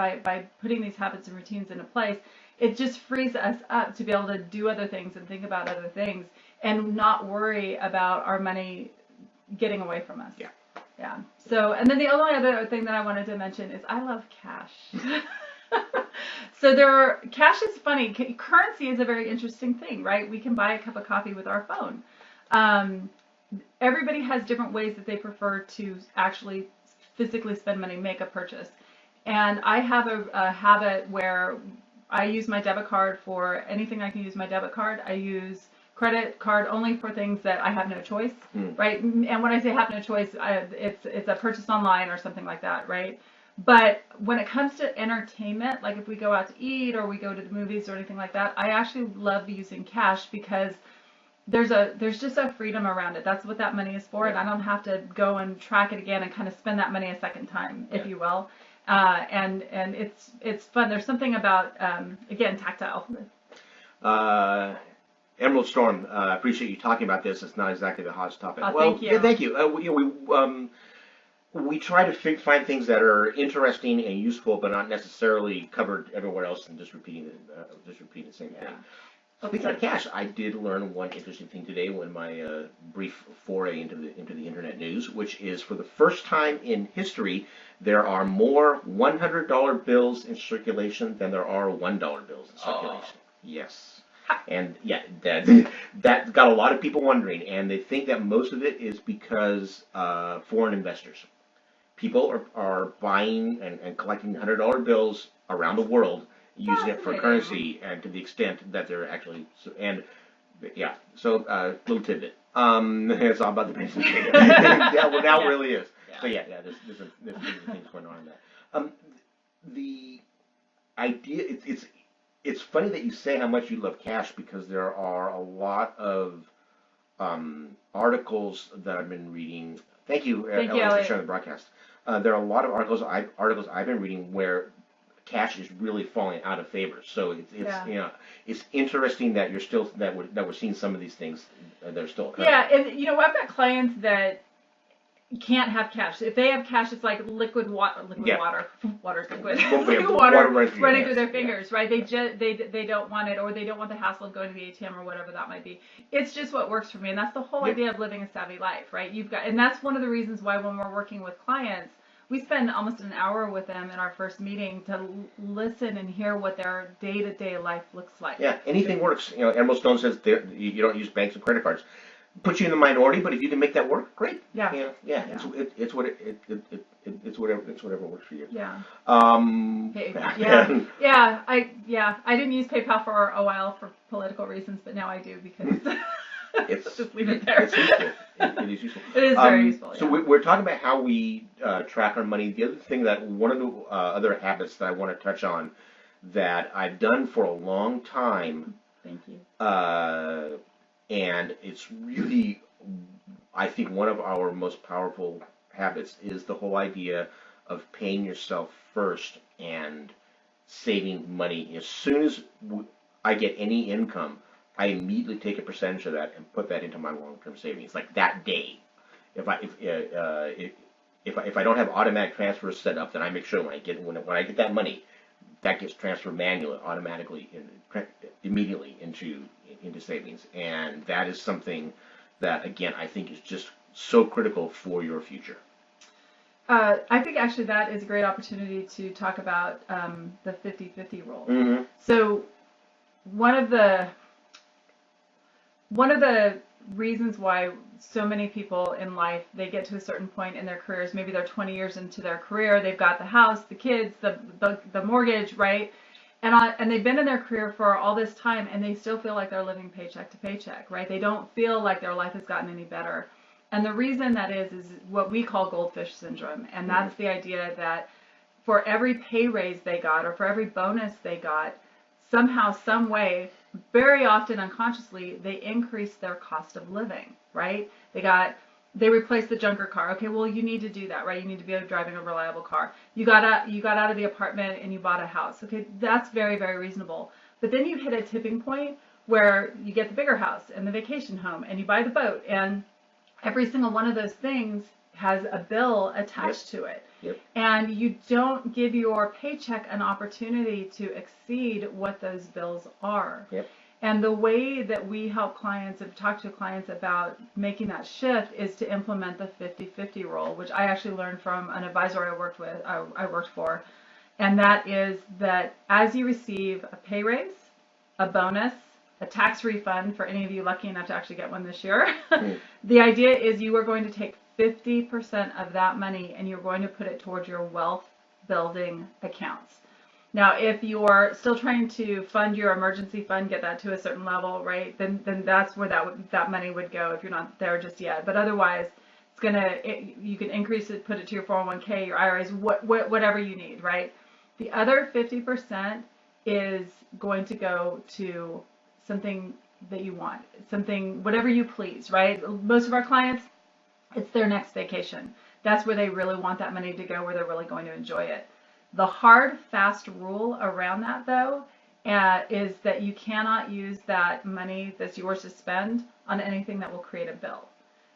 putting these habits and routines into place, it just frees us up to be able to do other things and think about other things and not worry about our money getting away from us. Yeah. Yeah. So, and then the only other thing that I wanted to mention is I love cash. So cash is funny. Currency is a very interesting thing, right? We can buy a cup of coffee with our phone. Everybody has different ways that they prefer to actually physically spend money, make a purchase. And I have a habit where I use my debit card for anything I can use my debit card. I use credit card only for things that I have no choice, right? And when I say have no choice, it's a purchase online or something like that, right? But when it comes to entertainment, like if we go out to eat or we go to the movies or anything like that, I actually love using cash because there's just a freedom around it. That's what that money is for, and I don't have to go and track it again and kind of spend that money a second time, if you will. And it's fun. There's something about again tactile. Emerald Storm, I appreciate you talking about this. It's not exactly the hottest topic. Thank you. Yeah, thank you. We try to find things that are interesting and useful, but not necessarily covered everywhere else, and just repeating the same thing. Speaking of cash, I did learn one interesting thing today in my brief foray into the internet news, which is for the first time in history, there are more $100 bills in circulation than there are $1 bills in circulation. Yes. And yeah, that got a lot of people wondering, and they think that most of it is because foreign investors. People are buying and collecting $100 bills around the world, using it for currency, and to the extent that they're actually little tidbit. It's all about the business. Now it really is. So there's things going on in that. The idea it's funny that you say how much you love cash, because there are a lot of articles that I've been reading. Thank you, Elliot, for sharing the broadcast. There are a lot of articles I've been reading where cash is really falling out of favor. So it's interesting that you're still that we're seeing some of these things that are still occurring. Yeah, and I've got clients that can't have cash. If they have cash, it's like liquid water. Water's liquid. Water running through their fingers, right? They don't want it, or they don't want the hassle of going to the ATM or whatever that might be. It's just what works for me, and that's the whole idea of living a savvy life, right? And that's one of the reasons why when we're working with clients, we spend almost an hour with them in our first meeting to listen and hear what their day-to-day life looks like. Yeah, anything works. Emerald Stone says you don't use banks and credit cards. Puts you in the minority, but if you can make that work, great. Yeah. It's whatever works for you. Yeah. I didn't use PayPal for a while for political reasons, but now I do because it's just leave it there. It's useful. It is useful. It is very useful. So we're talking about how we track our money. The other thing one of the other habits that I want to touch on that I've done for a long time. Thank you. And it's really, I think, one of our most powerful habits is the whole idea of paying yourself first and saving money. As soon as I get any income, I immediately take a percentage of that and put that into my long-term savings. Like that day, if I don't have automatic transfers set up, then I make sure when I get that money, that gets transferred manually, automatically, immediately into savings, and that is something that, again, I think is just so critical for your future. I think actually that is a great opportunity to talk about the 50-50 rule. Mm-hmm. So one of the reasons why so many people in life, they get to a certain point in their careers, maybe they're 20 years into their career, they've got the house, the kids, the mortgage, right? And they've been in their career for all this time, and they still feel like they're living paycheck to paycheck, right? They don't feel like their life has gotten any better. And the reason that is what we call goldfish syndrome. And that's the idea that for every pay raise they got or for every bonus they got, somehow, some way, very often unconsciously, they increased their cost of living, right? They replaced the junker car. Okay, well, you need to do that, right? You need to be driving a reliable car. You got out of the apartment and you bought a house. Okay, that's very, very reasonable. But then you hit a tipping point where you get the bigger house and the vacation home and you buy the boat, and every single one of those things has a bill attached to it. Yep. And you don't give your paycheck an opportunity to exceed what those bills are. Yep. And the way that we help clients and talk to clients about making that shift is to implement the 50-50 rule, which I actually learned from an advisor I worked for. And that is that as you receive a pay raise, a bonus, a tax refund for any of you lucky enough to actually get one this year, the idea is you are going to take 50% of that money and you're going to put it towards your wealth building accounts. Now, if you're still trying to fund your emergency fund, get that to a certain level, right, then that's where that money would go if you're not there just yet. But otherwise, you can increase it, put it to your 401k, your IRAs, whatever you need, right? The other 50% is going to go to something that you want, something, whatever you please, right? Most of our clients, it's their next vacation. That's where they really want that money to go, where they're really going to enjoy it. The hard, fast rule around that, though, is that you cannot use that money that's yours to spend on anything that will create a bill.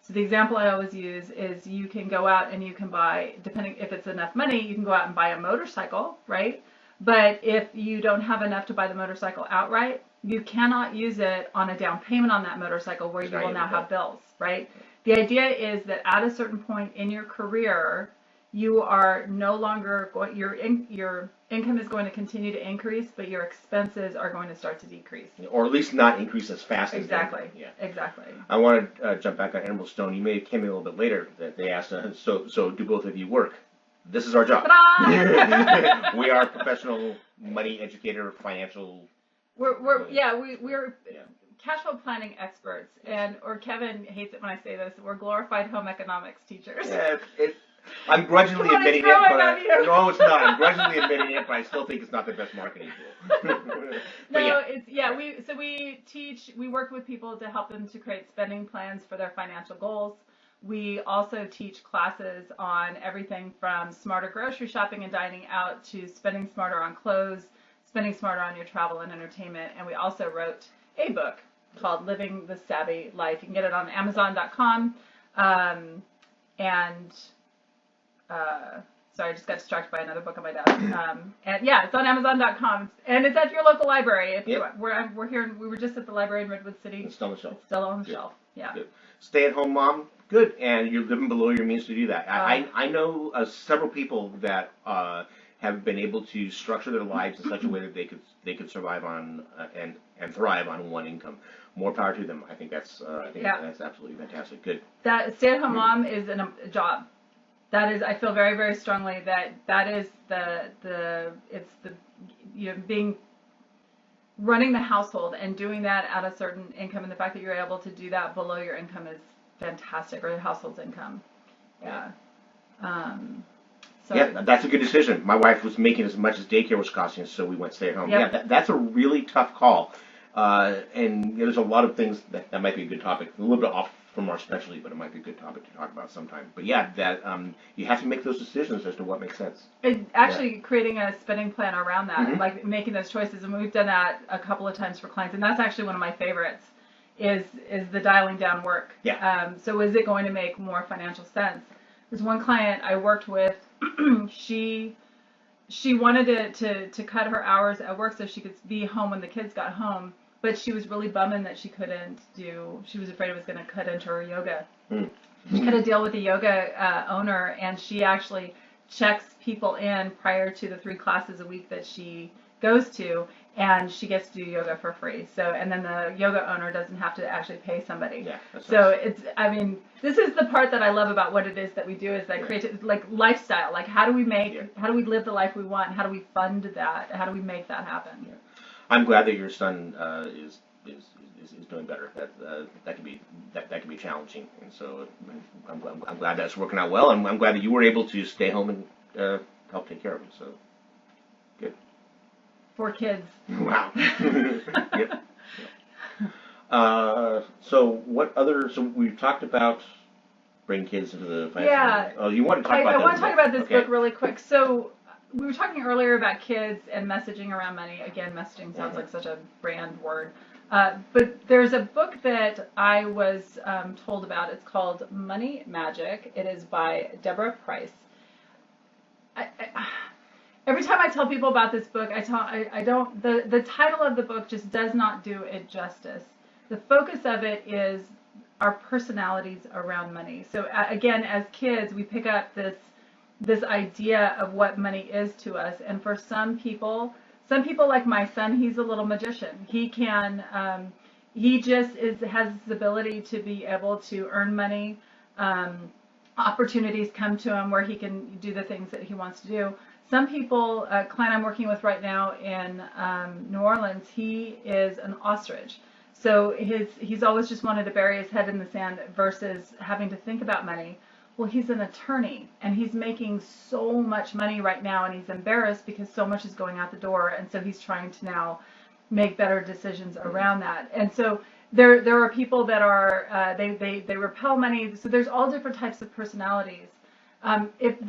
So the example I always use is you can go out and you can buy, depending if it's enough money, you can go out and buy a motorcycle, right? But if you don't have enough to buy the motorcycle outright, you cannot use it on a down payment on that motorcycle where you will now have bills, right? The idea is that at a certain point in your career, you are no longer your income is going to continue to increase, but your expenses are going to start to decrease, or at least not increase as fast. Exactly. Exactly. I want to jump back on Emerald Stone. You may have came in a little bit later. That they asked, so do both of you work? This is our job. We are professional money educator, financial. We're cash flow planning experts, or Kevin hates it when I say this. We're glorified home economics teachers. Yeah, I'm grudgingly admitting it, but no, it's not. I'm grudgingly admitting it, but I still think it's not the best marketing tool. We work with people to help them to create spending plans for their financial goals. We also teach classes on everything from smarter grocery shopping and dining out to spending smarter on clothes, spending smarter on your travel and entertainment. And we also wrote a book called Living the Savvy Life. You can get it on Amazon.com. Sorry, I just got distracted by another book on my desk. It's on Amazon.com, and it's at your local library. We're here. We were just at the library in Redwood City. It's still on the shelf. It's still on the shelf. Yeah. Good. Stay-at-home mom. Good, and you're living below your means to do that. I know several people that have been able to structure their lives in such a way that they could survive on and thrive on one income. More power to them. I think that's absolutely fantastic. Good. That stay-at-home mom is a job. That is, I feel very, very strongly that is running the household and doing that at a certain income, and the fact that you're able to do that below your income is fantastic, or your household's income. Yeah. That's a good decision. My wife was making as much as daycare was costing us, so we went stay at home. Yep. Yeah, that's a really tough call. And there's a lot of things that might be a good topic. A little bit off from our specialty, but it might be a good topic to talk about sometime. But you have to make those decisions as to what makes sense. Creating a spending plan around that, like making those choices, and we've done that a couple of times for clients, and that's actually one of my favorites. Is the dialing down work. Yeah. So is it going to make more financial sense? There's one client I worked with. She she wanted to cut her hours at work so she could be home when the kids got home, but she was really bumming that she was afraid it was going to cut into her yoga. She had a deal with a yoga owner, and she actually checks people in prior to the 3 classes a week that she goes to, and she gets to do yoga for free. So, and then the yoga owner doesn't have to actually pay somebody. Yeah, so nice. This is the part that I love about what it is that we do, is that creative, like lifestyle. Like, how do we live the life we want? How do we fund that? How do we make that happen? Yeah. I'm glad that your son is doing better. That can be challenging, and so I'm glad that's working out well. I'm glad that you were able to stay home and help take care of him. So good. 4 kids. Wow. Yep. So what other? So we've talked about bringing kids into the financial. Yeah. Oh, you want to talk about? I want to talk about this book really quick. So we were talking earlier about kids and messaging around money. Again, messaging sounds like such a brand word. But there's a book that I was told about. It's called Money Magic. It is by Deborah Price. Every time I tell people about this book, the title of the book just does not do it justice. The focus of it is our personalities around money. So again, as kids, we pick up this idea of what money is to us, and for some people like my son, he's a little magician. He can, he just has this ability to be able to earn money. Opportunities come to him where he can do the things that he wants to do. Some people, a client I'm working with right now in New Orleans, he is an ostrich. So he's always just wanted to bury his head in the sand versus having to think about money. Well, he's an attorney, and he's making so much money right now, and he's embarrassed because so much is going out the door, and so he's trying to now make better decisions around that. And so there are people that are they repel money. So there's all different types of personalities. If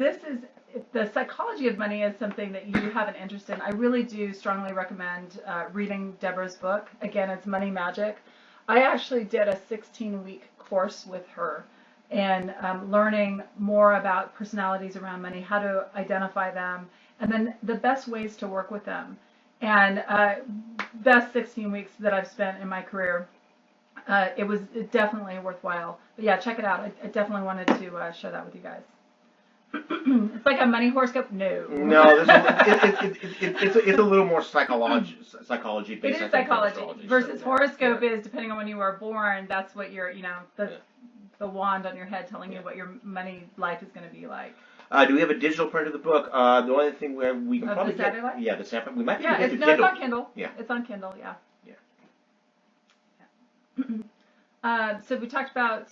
the psychology of money is something that you have an interest in, I really do strongly recommend reading Deborah's book. Again, it's Money Magic. I actually did a 16-week course with her, and learning more about personalities around money, how to identify them, and then the best ways to work with them. And best 16 weeks that I've spent in my career. It was definitely worthwhile. But yeah, check it out. I definitely wanted to share that with you guys. It's like a money horoscope. No, it's a little more psychology based. It is psychology versus horoscope is depending on when you were born. That's what your the wand on your head telling you what your money life is going to be like. Do we have a digital print of the book? The only thing where we can probably get the Saturday. We might be able to get Kindle. It's on Kindle. Yeah, it's on Kindle. Yeah. So we talked about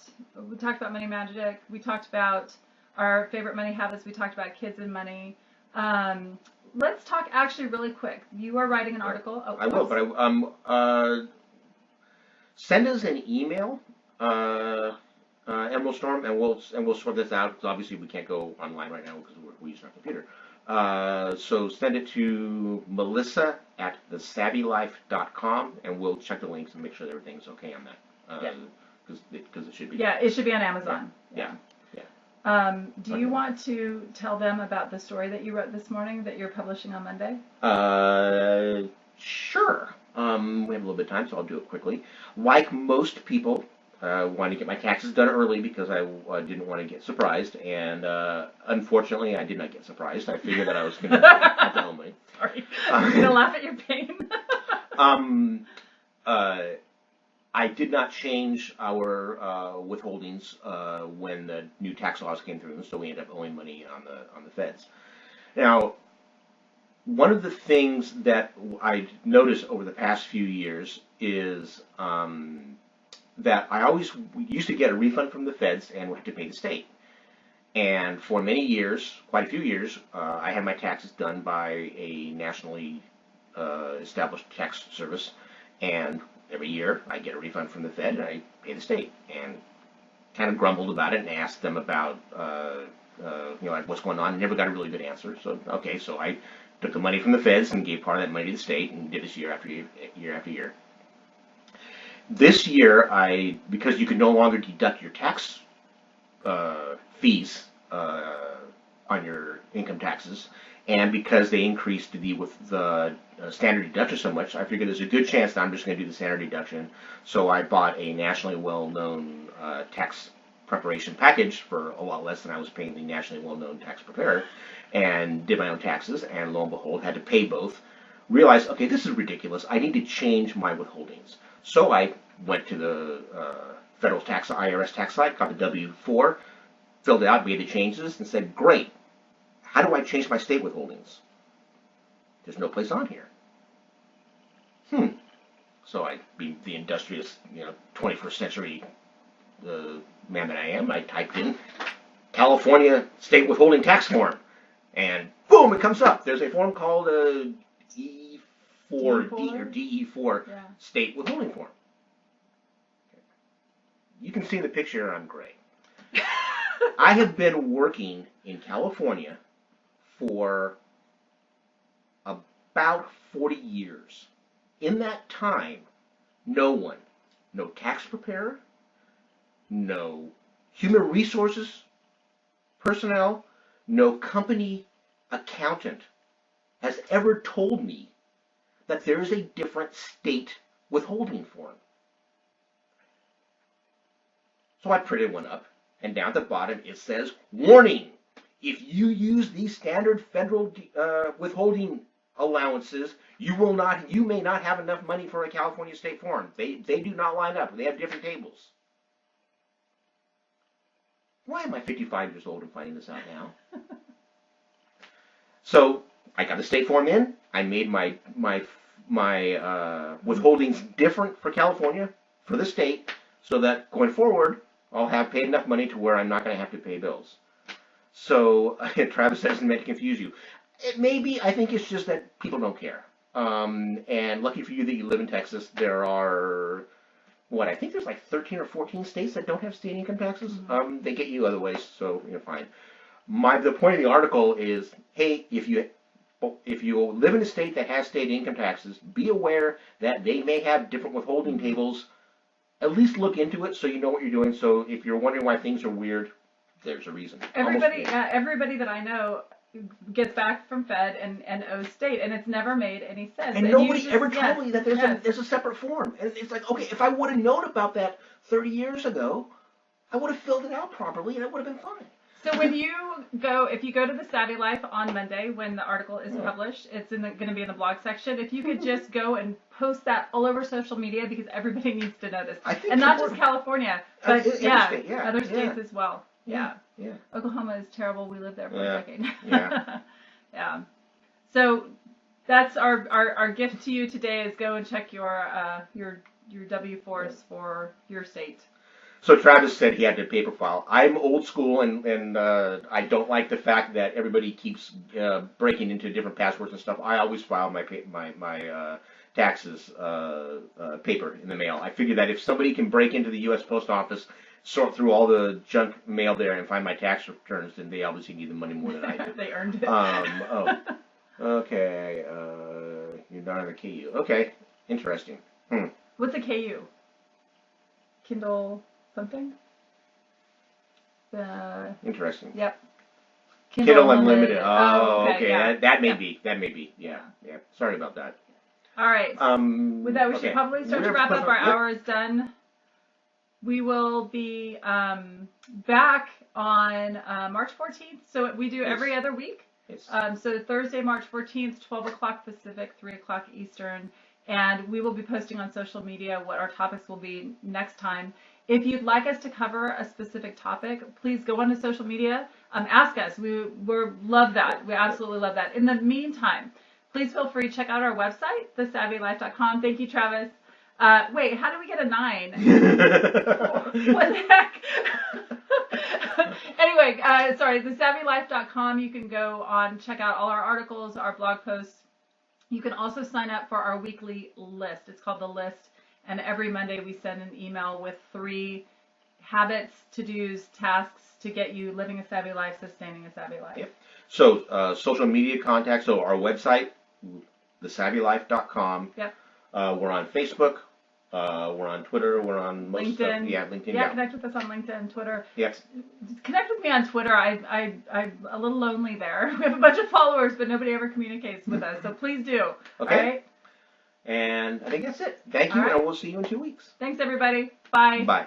Money Magic. We talked about our favorite money habits. We talked about kids and money. Let's talk actually really quick. You are writing an article. Oh, I will, but send us an email, Emerald Storm, and we'll sort this out, because obviously we can't go online right now because we're using our computer. So send it to melissa@thesavvylife.com, and we'll check the links and make sure that everything's okay on that. Because it should be. Yeah, it should be on Amazon. Yeah. Do you want to tell them about the story that you wrote this morning that you're publishing on Monday? Sure. We have a little bit of time, so I'll do it quickly. Like most people, wanted to get my taxes done early because I didn't want to get surprised, and unfortunately, I did not get surprised. I figured that I was going to have to owe money. Sorry, I'm going to laugh at your pain. I did not change our withholdings when the new tax laws came through, so we ended up owing money on the feds. Now, one of the things that I noticed over the past few years is that I always used to get a refund from the feds and had to pay the state. And for many years, quite a few years, I had my taxes done by a nationally established tax service, and every year I get a refund from the Fed and I pay the state, and kind of grumbled about it and asked them about like what's going on. Never got a really good answer. So so I took the money from the feds and gave part of that money to the state, and did this year after year after year. This year, because you can no longer deduct your tax fees on your income taxes, And because they increased the standard deduction so much, I figured there's a good chance that I'm just going to do the standard deduction. So I bought a nationally well-known tax preparation package for a lot less than I was paying the nationally well-known tax preparer, and did my own taxes, and lo and behold, had to pay both. Realized, okay, this is ridiculous. I need to change my withholdings. So I went to the federal tax, IRS tax site, got the W-4, filled it out, made the changes, and said, great. How do I change my state withholdings? There's no place on here. So I, being the industrious, 21st century man that I am, I typed in California state withholding tax form, and boom, it comes up. There's a form called E4D or DE4 state withholding form. You can see in the picture I'm gray. I have been working in California for about 40 years. In that time, no tax preparer, no human resources personnel, no company accountant has ever told me that there is a different state withholding form. So I printed one up, and down at the bottom it says, warning, if you use these standard federal withholding allowances, you may not have enough money for a California state form. They do not line up. They have different tables. Why am I 55 years old and finding this out now? So I got the state form in. I made my withholdings different for California, for the state, so that going forward, I'll have paid enough money to where I'm not going to have to pay bills. So Travis says it meant to confuse you. It may be. I think it's just that people don't care. And lucky for you that you live in Texas, there are, I think there's like 13 or 14 states that don't have state income taxes. They get you other ways, so you're fine. The point of the article is, hey, if you live in a state that has state income taxes, be aware that they may have different withholding tables. At least look into it so you know what you're doing. So if you're wondering why things are weird, there's a reason. Everybody that I know gets back from Fed and owes state, and it's never made any sense. And nobody ever told me that there's a separate form. And it's like, okay, if I would have known about that 30 years ago, I would have filled it out properly, and it would have been fine. So if you go to the Savvy Life on Monday when the article is published, it's going to be in the blog section. If you could just go and post that all over social media, because everybody needs to know this, and not just California, but other states as well. Yeah. Oklahoma is terrible. We lived there for a decade. Yeah. So that's our gift to you today: is go and check your W-4s for your state. So Travis said he had to paper file. I'm old school, and I don't like the fact that everybody keeps breaking into different passwords and stuff. I always file my taxes paper in the mail. I figure that if somebody can break into the U.S. Post Office, sort through all the junk mail there, and find my tax returns, then they obviously need the money more than I do. They earned it. Okay. You're not on the KU. Okay. Interesting. What's a KU? Kindle something? Interesting. Yep. Kindle Unlimited. Oh, okay. Yeah. That may be. Yeah. Sorry about that. All right. With that, we should probably start to wrap up. Our hour is done. We will be back on March 14th. So we do every other week. Yes. So Thursday, March 14th, 12 o'clock Pacific, 3 o'clock Eastern. And we will be posting on social media what our topics will be next time. If you'd like us to cover a specific topic, please go onto social media. Ask us. We love that. We absolutely love that. In the meantime, please feel free to check out our website, thesavvylife.com. Thank you, Travis. Wait, how do we get a 9? What the heck? Anyway, sorry, thesavvylife.com. You can go on, check out all our articles, our blog posts. You can also sign up for our weekly list. It's called The List. And every Monday we send an email with 3 habits, to-dos, tasks to get you living a savvy life, sustaining a savvy life. Yep. So social media contacts, so our website, thesavvylife.com. Yep. We're on Facebook, We're on Twitter. We're on most LinkedIn. stuff. Yeah, LinkedIn. Yeah, connect with us on LinkedIn, Twitter. Yeah. Connect with me on Twitter. I'm a little lonely there. We have a bunch of followers, but nobody ever communicates with us. So please do. Okay. All right? And I think that's it. Thank you, All right. and we'll see you in 2 weeks. Thanks, everybody. Bye. Bye.